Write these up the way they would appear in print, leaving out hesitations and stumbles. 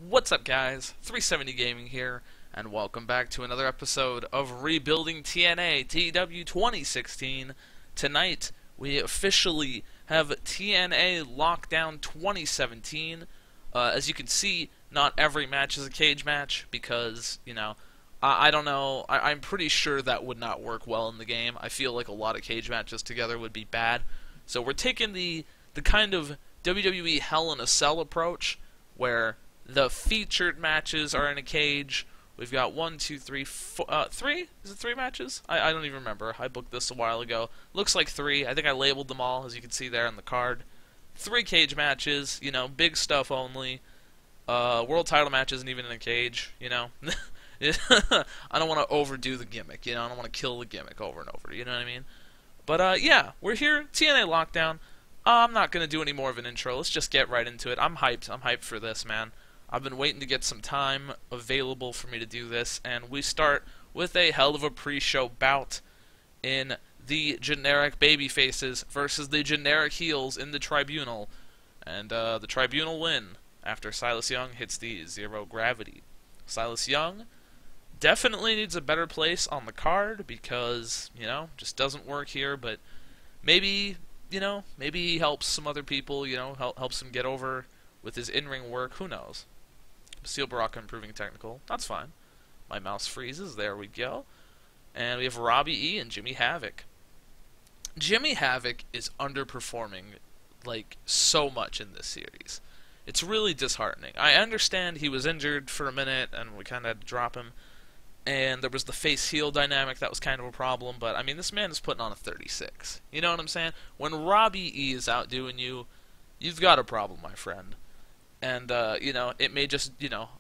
What's up, guys? 370 Gaming here, and welcome back to another episode of Rebuilding TNA TEW 2016. Tonight, we officially have TNA LockDown 2017. As you can see, not every match is a cage match because, I don't know. I'm pretty sure that would not work well in the game. I feel like a lot of cage matches together would be bad. So we're taking the kind of WWE Hell in a Cell approach, where the featured matches are in a cage. We've got 1, 2, 3, 4, 3? Is it 3 matches? I don't even remember. I booked this a while ago. Looks like 3. I think I labeled them all, as you can see there on the card. 3 cage matches, big stuff only. World title match isn't even in a cage, I don't want to overdo the gimmick, I don't want to kill the gimmick over and over, you know what I mean? But, yeah, we're here, TNA Lockdown. I'm not going to do any more of an intro. Let's just get right into it. I'm hyped. I'm hyped for this, man. I've been waiting to get some time available for me to do this, and we start with a hell of a pre-show bout in the generic babyfaces versus the generic heels in the Tribunal. And the Tribunal win after Silas Young hits the zero gravity. Silas Young definitely needs a better place on the card because, just doesn't work here, but maybe, maybe he helps some other people, helps him get over with his in-ring work, who knows. Steel Baraka improving technical, that's fine. My mouse freezes, there we go. And we have Robbie E and Jimmy Havoc. Jimmy Havoc is underperforming, so much in this series. It's really disheartening. I understand he was injured for a minute, and we kind of had to drop him. And there was the face-heel dynamic that was kind of a problem, but, this man is putting on a 36. You know what I'm saying? When Robbie E is outdoing you, you've got a problem, my friend. And, it may just,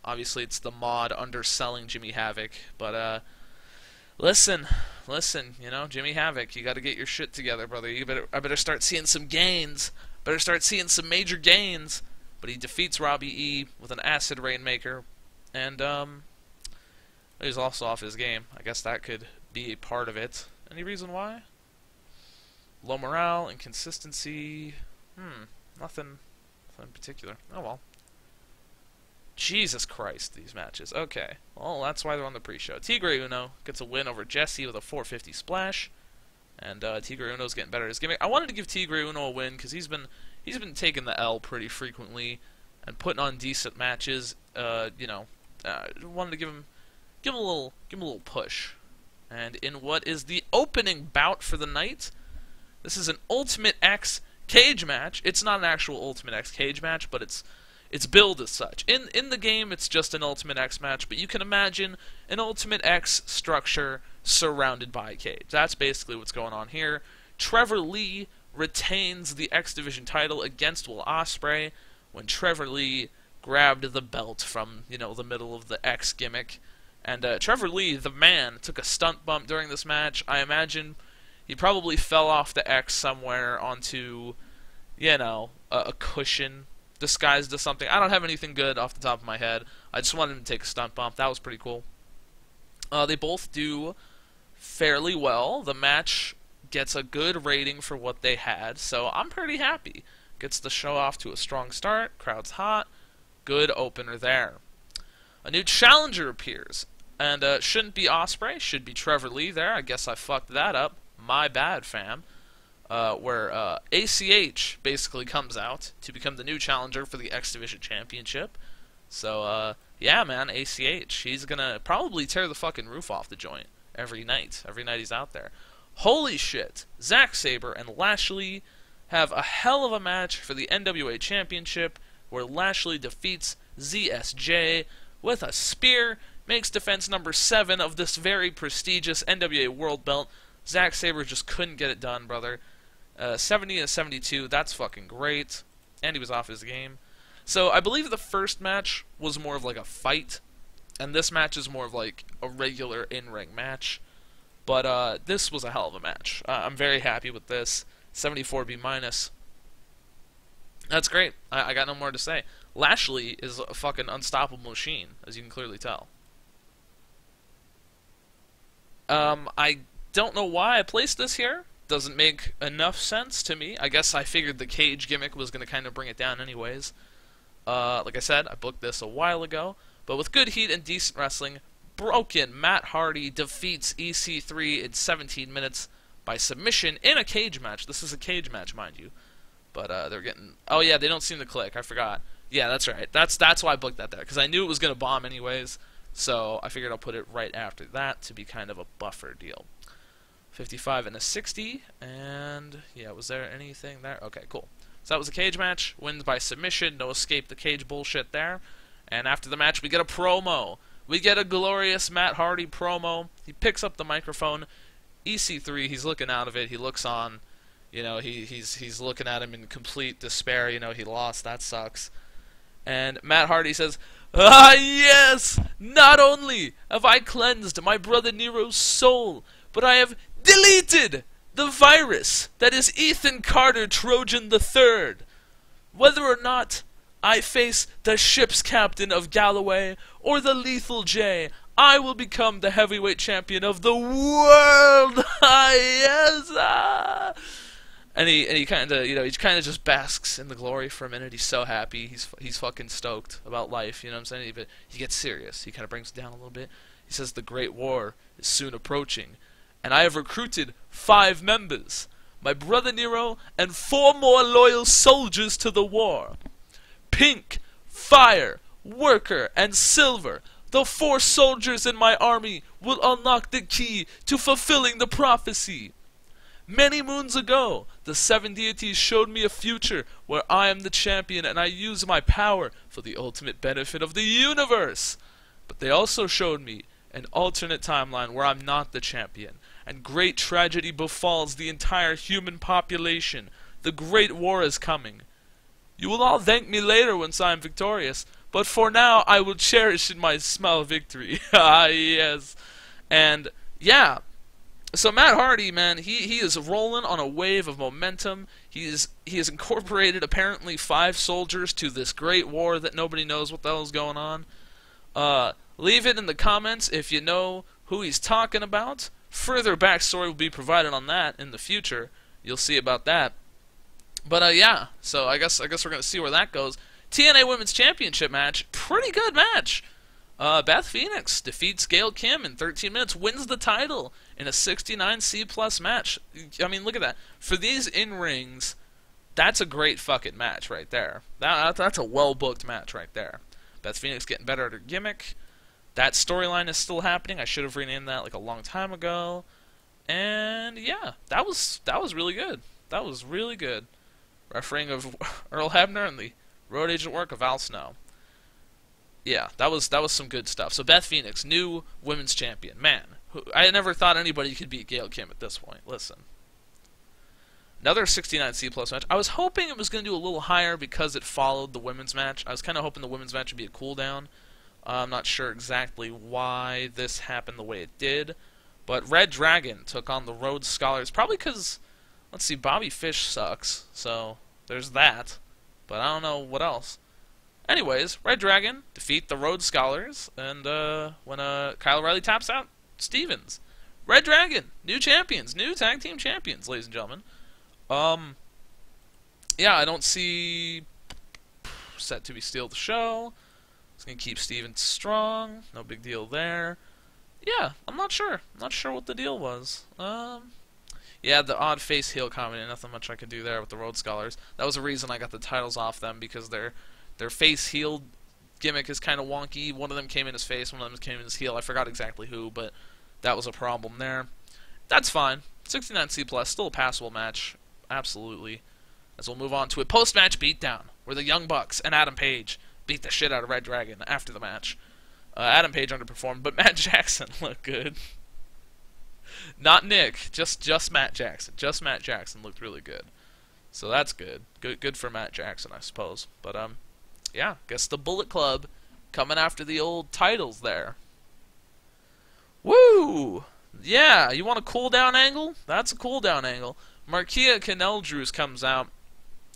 obviously it's the mod underselling Jimmy Havoc, but, listen, Jimmy Havoc, you gotta get your shit together, brother. I better start seeing some gains. Better start seeing some major gains. But he defeats Robbie E with an acid rainmaker, and, he's also off his game. I guess that could be a part of it. Any reason why? Low morale, inconsistency, nothing in particular. Oh well. Jesus Christ, these matches. Okay. Well, that's why they're on the pre-show. Tigre Uno gets a win over Jesse with a 450 splash. And Tigre Uno's getting better at his gimmick. I wanted to give Tigre Uno a win because he's been taking the L pretty frequently and putting on decent matches. Wanted to give him a little push. And in what is the opening bout for the night, this is an Ultimate X cage match. It's not an actual Ultimate X cage match, but it's billed as such. In the game, it's just an Ultimate X match, but you can imagine an Ultimate X structure surrounded by a cage. That's basically what's going on here. Trevor Lee retains the X Division title against Will Ospreay when Trevor Lee grabbed the belt from, the middle of the X gimmick. And Trevor Lee, the man, took a stunt bump during this match. I imagine he probably fell off the X somewhere onto, a cushion disguised as something. I don't have anything good off the top of my head. I just wanted him to take a stunt bump. That was pretty cool. They both do fairly well. The match gets a good rating for what they had, so I'm pretty happy. Gets the show off to a strong start. Crowd's hot. Good opener there. A new challenger appears, and shouldn't be Ospreay, should be Trevor Lee there. I guess I fucked that up. My bad, fam. Where ACH basically comes out to become the new challenger for the X Division Championship. So, yeah, man, ACH. He's gonna probably tear the fucking roof off the joint every night. Every night he's out there. Holy shit. Zack Sabre and Lashley have a hell of a match for the NWA Championship, where Lashley defeats ZSJ with a spear, makes defense number 7 of this very prestigious NWA World Belt. Zack Sabre just couldn't get it done, brother. 70-72, that's fucking great. And he was off his game. So I believe the first match was more of like a fight, and this match is more of like a regular in-ring match. But this was a hell of a match. I'm very happy with this. 74 B-. That's great. I got no more to say. Lashley is a fucking unstoppable machine, as you can clearly tell. I don't know why I placed this here. Doesn't make enough sense to me. I guess I figured the cage gimmick was going to kind of bring it down anyways. Like I said, I booked this a while ago, but with good heat and decent wrestling, Broken Matt Hardy defeats EC3 in 17 minutes by submission in a cage match. This is a cage match, mind you. But they're getting... Oh yeah, they don't seem to click. I forgot. Yeah, that's right. That's why I booked that there, because I knew it was going to bomb anyways. So I figured I'll put it right after that to be kind of a buffer deal. 55 and a 60, and yeah, was there anything there? Okay, cool. So that was a cage match. Wins by submission. No escape the cage bullshit there. And after the match, we get a promo. We get a glorious Matt Hardy promo. He picks up the microphone. EC3, he's looking out of it. He looks on. You know, he's looking at him in complete despair. You know, he lost. That sucks. And Matt Hardy says, "Ah, yes! Not only have I cleansed my brother Nero's soul, but I have deleted the virus that is Ethan Carter Trojan III. Whether or not I face the ship's captain of Galloway or the Lethal J, I will become the heavyweight champion of the world." Ah, yes! Ah. And he kind of, you know, he kind of just basks in the glory for a minute. He's so happy. He's fucking stoked about life. You know what I'm saying? But he gets serious. He kind of brings it down a little bit. He says the Great War is soon approaching, and I have recruited 5 members, my brother Nero, and 4 more loyal soldiers to the war. Pink, Fire, Worker, and Silver, the 4 soldiers in my army, will unlock the key to fulfilling the prophecy. Many moons ago, the 7 deities showed me a future where I am the champion and I use my power for the ultimate benefit of the universe. But they also showed me an alternate timeline where I'm not the champion, and great tragedy befalls the entire human population. The Great War is coming. You will all thank me later once I am victorious, but for now I will cherish in my small victory. Ah, yes. And, yeah. So Matt Hardy, man, he is rolling on a wave of momentum. He has incorporated apparently 5 soldiers to this great war that nobody knows what the hell is going on. Leave it in the comments if you know who he's talking about. Further backstory will be provided on that in the future. You'll see about that. But yeah, so I guess we're gonna see where that goes. TNA Women's Championship match, pretty good match. Beth Phoenix defeats Gail Kim in 13 minutes, wins the title in a 69C+ match. I mean, look at that. For these in-rings, that's a great fucking match right there. That's a well-booked match right there. Beth Phoenix getting better at her gimmick. That storyline is still happening. I should have renamed that like a long time ago. And yeah, that was really good. That was really good. Refereeing of Earl Hebner and the road agent work of Al Snow. Yeah, that was some good stuff. So Beth Phoenix, new women's champion. Man, I never thought anybody could beat Gail Kim at this point. Listen. Another 69C+ match. I was hoping it was going to do a little higher because it followed the women's match. I was kind of hoping the women's match would be a cooldown. I'm not sure exactly why this happened the way it did. But Red Dragon took on the Rhodes Scholars. Probably because, let's see, Bobby Fish sucks. So there's that. But I don't know what else. Anyways, Red Dragon defeat the Rhodes Scholars, and when Kyle O'Reilly taps out, Stevens. Red Dragon, new champions, new tag team champions, ladies and gentlemen. Yeah, I don't see Set to be Steal the show. It's gonna keep Stevens strong. No big deal there. Yeah, I'm not sure. I'm not sure what the deal was. Yeah, the odd face heel comedy. Nothing much I could do there with the Rhodes Scholars. That was the reason I got the titles off them, because their face heel gimmick is kind of wonky. One of them came in his face, one of them came in his heel. I forgot exactly who, but that was a problem there. That's fine. 69C+, still a passable match. Absolutely. As we'll move on to a post-match beatdown, where the Young Bucks and Adam Page beat the shit out of Red Dragon after the match. Adam Page underperformed, but Matt Jackson looked good. Not Nick, just Matt Jackson. Just Matt Jackson looked really good. So that's good. Good for Matt Jackson, I suppose. But, yeah, guess the Bullet Club coming after the old titles there. Woo! Yeah, you want a cooldown angle? That's a cooldown angle. Marquia Caneldrews comes out,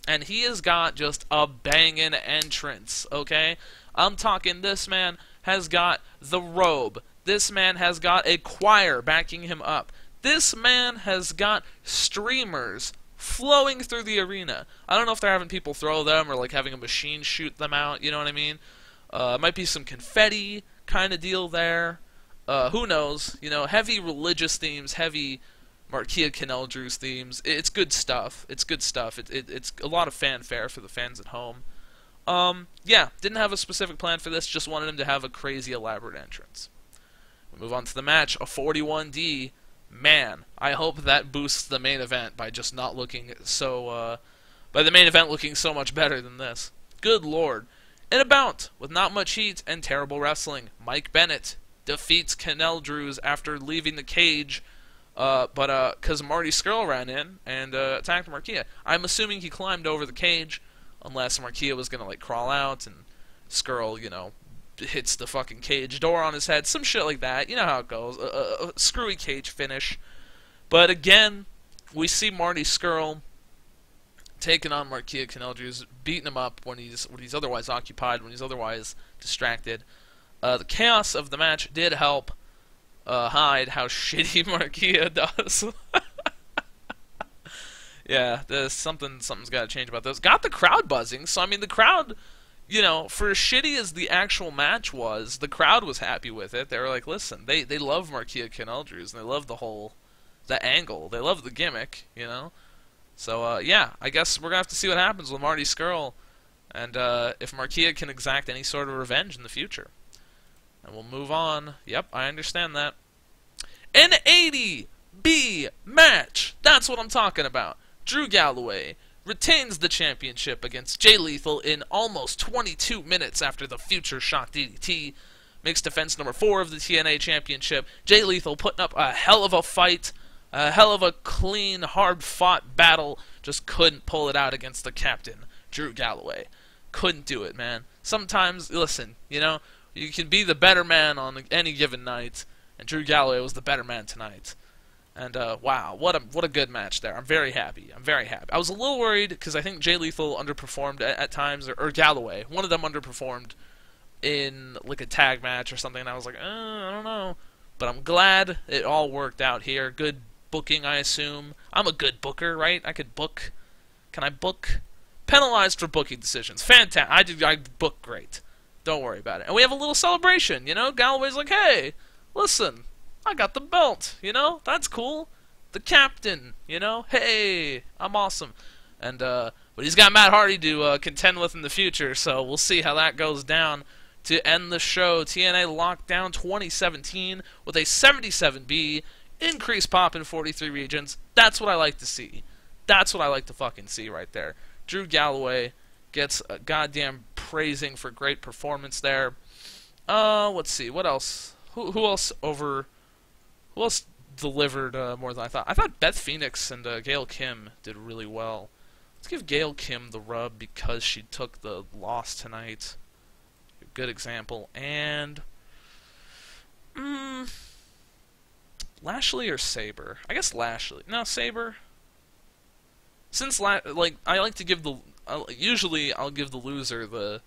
and he has got just a banging entrance, okay? I'm talking this man has got the robe. This man has got a choir backing him up. This man has got streamers flowing through the arena. I don't know if they're having people throw them or like having a machine shoot them out, you know what I mean? Might be some confetti kind of deal there. Who knows? You know, heavy religious themes, heavy Marquia Canal Drews themes. It's good stuff. It's good stuff. It's a lot of fanfare for the fans at home. Yeah, didn't have a specific plan for this, just wanted him to have a crazy elaborate entrance. We move on to the match, a 41D. Man, I hope that boosts the main event by just not looking so, by the main event looking so much better than this. Good lord. In a bout, with not much heat and terrible wrestling, Mike Bennett defeats Canal Drews after leaving the cage, because Marty Scurll ran in and attacked Marquia. I'm assuming he climbed over the cage, unless Marquia was gonna like crawl out and Scurll, you know, hits the fucking cage door on his head, some shit like that. You know how it goes, a screwy cage finish. But again, we see Marty Scurll taking on Marquia Canal Drews, beating him up when he's otherwise occupied, when he's otherwise distracted. The chaos of the match did help hide how shitty Marquia does. Yeah, something's got to change about this. Got the crowd buzzing, so I mean the crowd, you know, for as shitty as the actual match was, the crowd was happy with it. They were like, listen, they love Marquia Canal Drews, and they love the angle. They love the gimmick, you know? So, yeah, I guess we're going to have to see what happens with Marty Scurll, and if Marquia can exact any sort of revenge in the future. And we'll move on. Yep, I understand that. An 80B match! That's what I'm talking about. Drew Galloway retains the championship against Jay Lethal in almost 22 minutes after the Future Shock DDT. Makes defense number 4 of the TNA championship. Jay Lethal putting up a hell of a fight, a hell of a clean, hard-fought battle. Just couldn't pull it out against the captain, Drew Galloway. Couldn't do it, man. Sometimes, listen, you know, you can be the better man on any given night, and Drew Galloway was the better man tonight. And, wow, what a good match there. I'm very happy. I'm very happy. I was a little worried, because I think Jay Lethal underperformed at times, or Galloway. One of them underperformed in, like, a tag match or something, and I was like, I don't know. But I'm glad it all worked out here. Good booking, I assume. I'm a good booker, right? I could book. Can I book? Penalized for booking decisions. Fantastic. I book great. Don't worry about it. And we have a little celebration, you know? Galloway's like, hey, listen, I got the belt, you know? That's cool. The captain, you know? Hey, I'm awesome. And, but he's got Matt Hardy to contend with in the future, so we'll see how that goes down to end the show. TNA LockDown 2017 with a 77B, increased pop in 43 regions. That's what I like to see. That's what I like to fucking see right there. Drew Galloway gets a goddamn praising for great performance there. Let's see, what else? Who else delivered more than I thought? I thought Beth Phoenix and Gail Kim did really well. Let's give Gail Kim the rub because she took the loss tonight. A good example. And Lashley or Saber? I guess Lashley. No, Saber. Since I like to give usually I'll give the loser the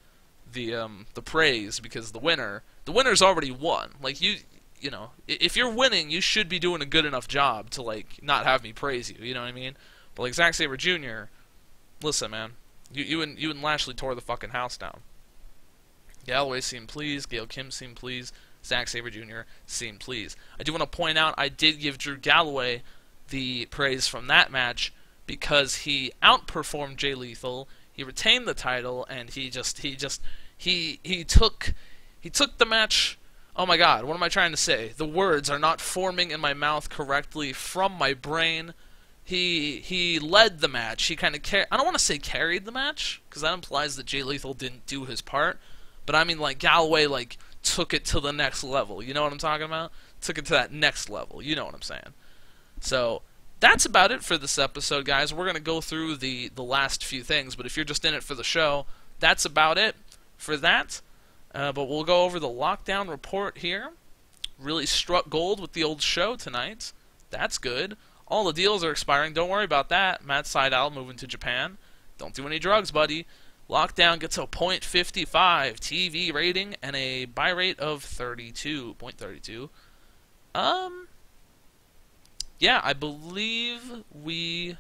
praise because the winner's already won. Like you know, if you're winning, you should be doing a good enough job to like not have me praise you. You know what I mean? But like Zack Sabre Jr., listen, man, you and Lashley tore the fucking house down. Galloway seemed pleased. Gail Kim seemed pleased. Zack Sabre Jr. seemed pleased. I do want to point out I did give Drew Galloway the praise from that match because he outperformed Jay Lethal. He retained the title, and he took the match. Oh my God, what am I trying to say? The words are not forming in my mouth correctly from my brain. He led the match. He kind of I don't want to say carried the match because that implies that Jay Lethal didn't do his part. But I mean, like Galloway, like took it to the next level. You know what I'm talking about? Took it to that next level. You know what I'm saying? So that's about it for this episode, guys. We're gonna go through the last few things, but if you're just in it for the show, that's about it for that. But we'll go over the lockdown report here. Really struck gold with the old show tonight. That's good. All the deals are expiring. Don't worry about that. Matt Sydal moving to Japan. Don't do any drugs, buddy. Lockdown gets a .55 TV rating and a buy rate of 32.32. Yeah, I believe we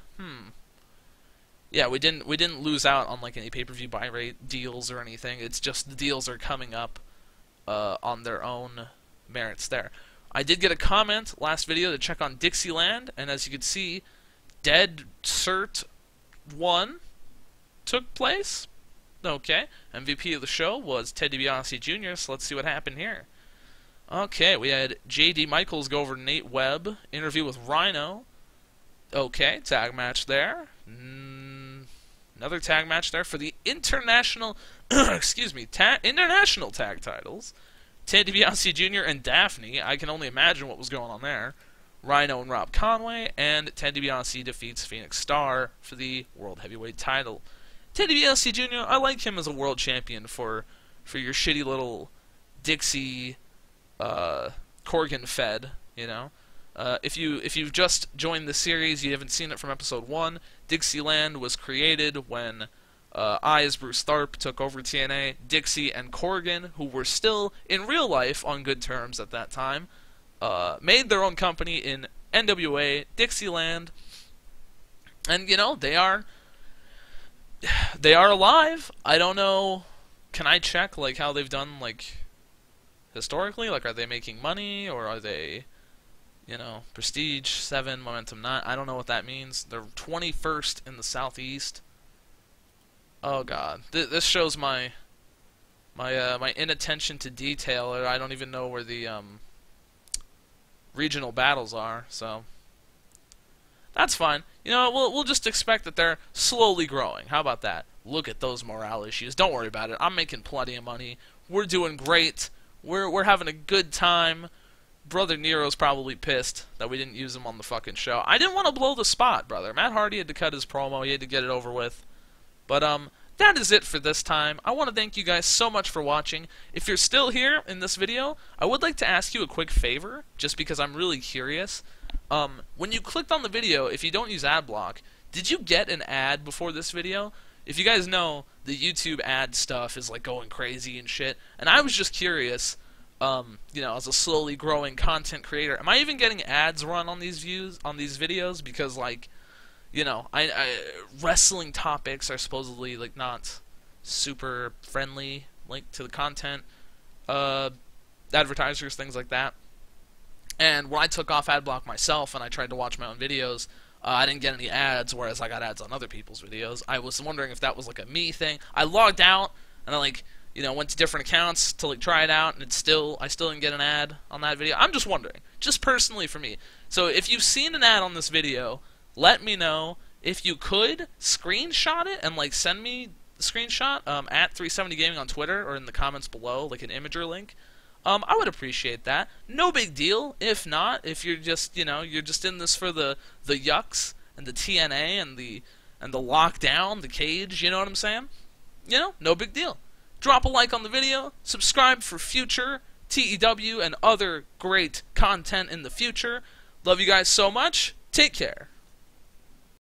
yeah, we didn't lose out on like any pay-per-view buy rate deals or anything. It's just the deals are coming up on their own merits there. I did get a comment last video to check on Dixieland, and as you can see, Dead Cert 1 took place. Okay, MVP of the show was Ted DiBiase Jr., so let's see what happened here. Okay, we had J.D. Michaels go over to Nate Webb, interview with Rhino. Okay, tag match there. Another tag match there for the international, excuse me, international tag titles. Ted DiBiase Jr. and Daphne. I can only imagine what was going on there. Rhino and Rob Conway, and Ted DiBiase defeats Phoenix Star for the World Heavyweight title. Ted DiBiase Jr., I like him as a world champion for your shitty little Dixie Corgan fed, you know. If you've just joined the series, you haven't seen it from episode 1, Dixieland was created when I, as Bruce Tharp, took over TNA. Dixie and Corgan, who were still in real life on good terms at that time, made their own company in NWA, Dixieland, and you know, they are alive. I don't know, can I check like how they've done like historically? Like, are they making money, or are they, you know, Prestige 7, Momentum 9? I don't know what that means. They're 21st in the Southeast. Oh god, this shows my inattention to detail. I don't even know where the regional battles are, so that's fine. You know, we'll just expect that they're slowly growing. How about that? Look at those morale issues. Don't worry about it. I'm making plenty of money. We're doing great. We're having a good time. Brother Nero's probably pissed that we didn't use him on the fucking show. I didn't want to blow the spot, brother. Matt Hardy had to cut his promo. He had to get it over with. But that is it for this time. I want to thank you guys so much for watching. If you're still here in this video, I would like to ask you a quick favor, just because I'm really curious. When you clicked on the video, if you don't use ad block, did you get an ad before this video? If you guys know, the YouTube ad stuff is like going crazy and shit, and I was just curious, you know, as a slowly growing content creator, am I even getting ads run on these videos? Because like, you know, wrestling topics are supposedly like not super friendly, like to the content, advertisers, things like that. And when I took off adblock myself and I tried to watch my own videos, I didn't get any ads, whereas I got ads on other people's videos. I was wondering if that was like a me thing. I logged out and I like, you know, went to different accounts to like try it out, and I still didn't get an ad on that video. I'm just wondering, just personally for me. So if you've seen an ad on this video, let me know. If you could screenshot it and like send me the screenshot at 370 Gaming on Twitter or in the comments below, like an Imager link. I would appreciate that. No big deal. If not, if you're just, you know, you're just in this for the yucks and the TNA and the lockdown, the cage, you know what I'm saying? You know, no big deal. Drop a like on the video, subscribe for future TEW and other great content in the future. Love you guys so much. Take care.